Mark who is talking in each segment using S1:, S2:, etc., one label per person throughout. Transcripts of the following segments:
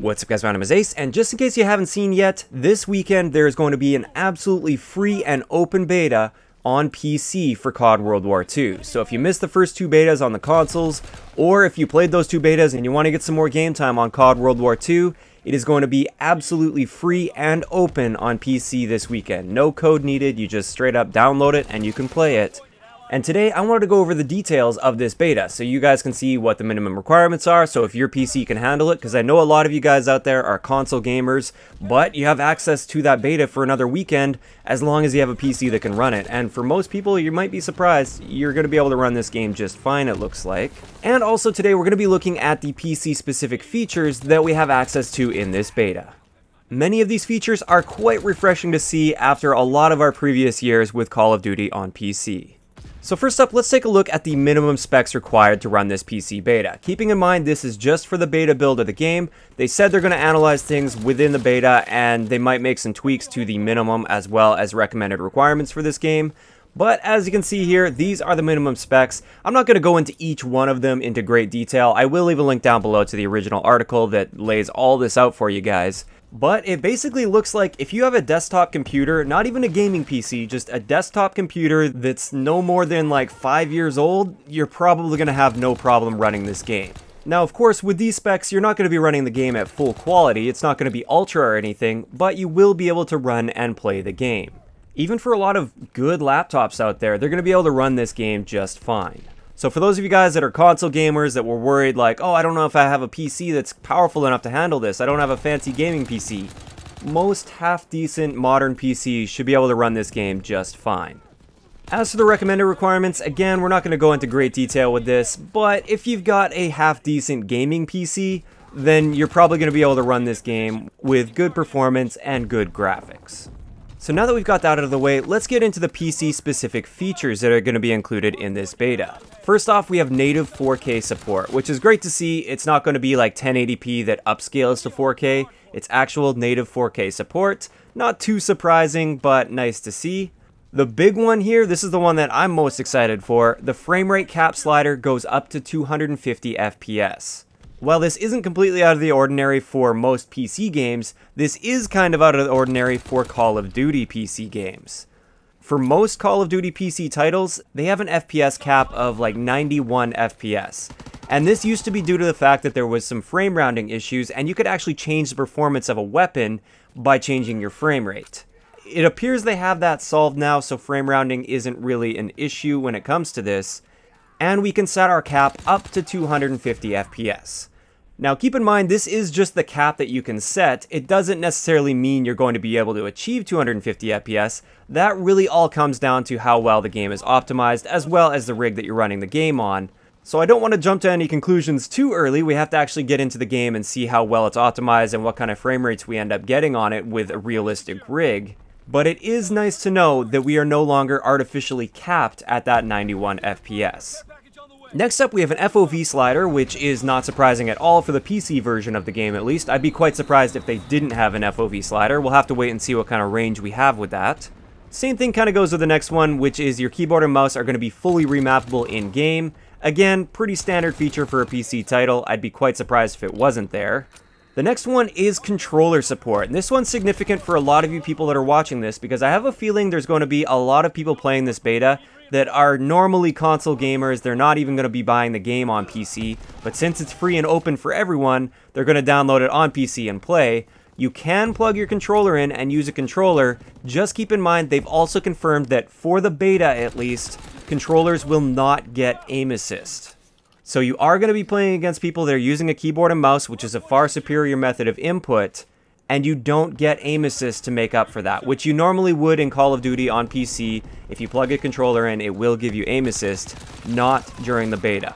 S1: What's up guys, my name is Ace, and just in case you haven't seen yet, this weekend there is going to be an absolutely free and open beta on PC for CoD WW2. So if you missed the first two betas on the consoles, or if you played those two betas and you want to get some more game time on CoD WW2, it is going to be absolutely free and open on PC this weekend. No code needed, you just straight up download it and you can play it. And today I wanted to go over the details of this beta so you guys can see what the minimum requirements are, so if your PC can handle it, because I know a lot of you guys out there are console gamers, but you have access to that beta for another weekend as long as you have a PC that can run it. And for most people, you might be surprised, you're going to be able to run this game just fine, it looks like. And also today we're going to be looking at the PC specific features that we have access to in this beta. Many of these features are quite refreshing to see after a lot of our previous years with Call of Duty on PC. So first up, let's take a look at the minimum specs required to run this PC beta. Keeping in mind this is just for the beta build of the game, they said they're going to analyze things within the beta and they might make some tweaks to the minimum as well as recommended requirements for this game. But as you can see here, these are the minimum specs. I'm not going to go into each one of them into great detail. I will leave a link down below to the original article that lays all this out for you guys. But it basically looks like if you have a desktop computer, not even a gaming PC, just a desktop computer that's no more than like 5 years old, you're probably going to have no problem running this game. Now, of course, with these specs, you're not going to be running the game at full quality. It's not going to be ultra or anything, but you will be able to run and play the game. Even for a lot of good laptops out there, they're going to be able to run this game just fine. So for those of you guys that are console gamers that were worried like, oh, I don't know if I have a PC that's powerful enough to handle this, I don't have a fancy gaming PC, most half-decent modern PCs should be able to run this game just fine. As for the recommended requirements, again, we're not going to go into great detail with this, but if you've got a half-decent gaming PC, then you're probably going to be able to run this game with good performance and good graphics. So now that we've got that out of the way, let's get into the PC-specific features that are going to be included in this beta. First off, we have native 4K support, which is great to see. It's not going to be like 1080p that upscales to 4K. It's actual native 4K support. Not too surprising, but nice to see. The big one here, this is the one that I'm most excited for, the frame rate cap slider goes up to 250 FPS. While this isn't completely out of the ordinary for most PC games, this is kind of out of the ordinary for Call of Duty PC games. For most Call of Duty PC titles, they have an FPS cap of like 91 FPS. And this used to be due to the fact that there was some frame rounding issues and you could actually change the performance of a weapon by changing your frame rate. It appears they have that solved now, so frame rounding isn't really an issue when it comes to this. And we can set our cap up to 250 FPS. Now keep in mind, this is just the cap that you can set. It doesn't necessarily mean you're going to be able to achieve 250 FPS. That really all comes down to how well the game is optimized, as well as the rig that you're running the game on. So I don't want to jump to any conclusions too early. We have to actually get into the game and see how well it's optimized and what kind of frame rates we end up getting on it with a realistic rig. But it is nice to know that we are no longer artificially capped at that 91 FPS. Next up, we have an FOV slider, which is not surprising at all for the PC version of the game at least. I'd be quite surprised if they didn't have an FOV slider. We'll have to wait and see what kind of range we have with that. Same thing kind of goes with the next one, which is your keyboard and mouse are going to be fully remappable in-game. Again, pretty standard feature for a PC title. I'd be quite surprised if it wasn't there. The next one is controller support, and this one's significant for a lot of you people that are watching this because I have a feeling there's going to be a lot of people playing this beta that are normally console gamers. They're not even going to be buying the game on PC, but since it's free and open for everyone, they're going to download it on PC and play. You can plug your controller in and use a controller. Just keep in mind they've also confirmed that for the beta at least, controllers will not get aim assist. So you are going to be playing against people that are using a keyboard and mouse, which is a far superior method of input, and you don't get aim assist to make up for that, which you normally would in Call of Duty on PC. If you plug a controller in, it will give you aim assist, not during the beta.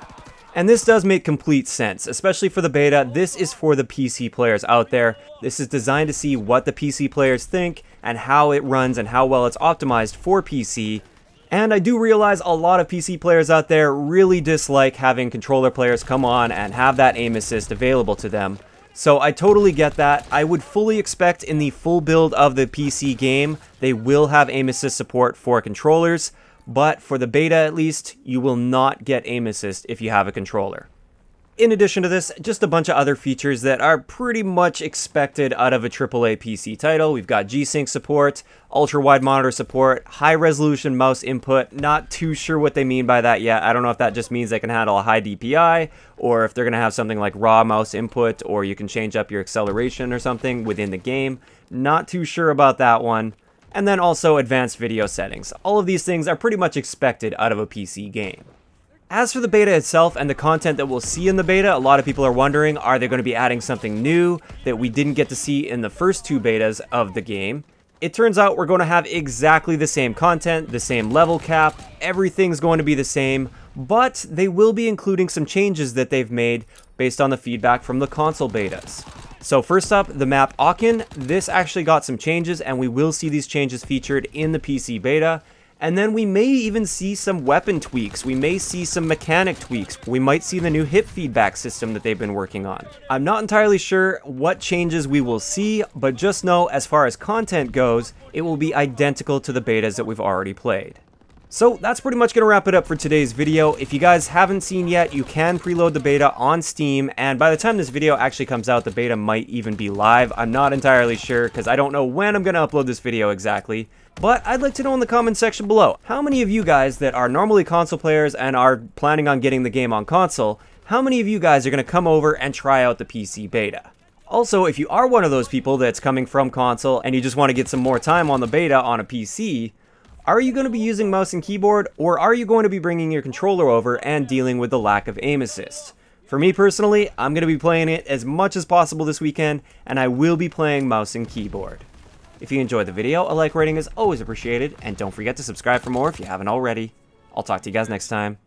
S1: And this does make complete sense, especially for the beta. This is for the PC players out there. This is designed to see what the PC players think and how it runs and how well it's optimized for PC. And I do realize a lot of PC players out there really dislike having controller players come on and have that aim assist available to them. So I totally get that. I would fully expect in the full build of the PC game, they will have aim assist support for controllers, but for the beta at least, you will not get aim assist if you have a controller. In addition to this, just a bunch of other features that are pretty much expected out of a AAA PC title. We've got G-Sync support, ultra-wide monitor support, high-resolution mouse input. Not too sure what they mean by that yet. I don't know if that just means they can handle a high DPI, or if they're going to have something like raw mouse input, or you can change up your acceleration or something within the game. Not too sure about that one. And then also advanced video settings. All of these things are pretty much expected out of a PC game. As for the beta itself and the content that we'll see in the beta, a lot of people are wondering, are they going to be adding something new that we didn't get to see in the first two betas of the game? It turns out we're going to have exactly the same content, the same level cap, everything's going to be the same, but they will be including some changes that they've made based on the feedback from the console betas. So first up, the map Aachen. This actually got some changes, and we will see these changes featured in the PC beta. And then we may even see some weapon tweaks. We may see some mechanic tweaks. We might see the new hip feedback system that they've been working on. I'm not entirely sure what changes we will see, but just know as far as content goes, it will be identical to the betas that we've already played. So that's pretty much going to wrap it up for today's video. If you guys haven't seen yet, you can preload the beta on Steam, and by the time this video actually comes out, the beta might even be live. I'm not entirely sure because I don't know when I'm going to upload this video exactly. But I'd like to know in the comment section below, how many of you guys that are normally console players and are planning on getting the game on console, how many of you guys are going to come over and try out the PC beta? Also, if you are one of those people that's coming from console and you just want to get some more time on the beta on a PC, are you going to be using mouse and keyboard, or are you going to be bringing your controller over and dealing with the lack of aim assist? For me personally, I'm going to be playing it as much as possible this weekend, and I will be playing mouse and keyboard. If you enjoyed the video, a like rating is always appreciated, and don't forget to subscribe for more if you haven't already. I'll talk to you guys next time.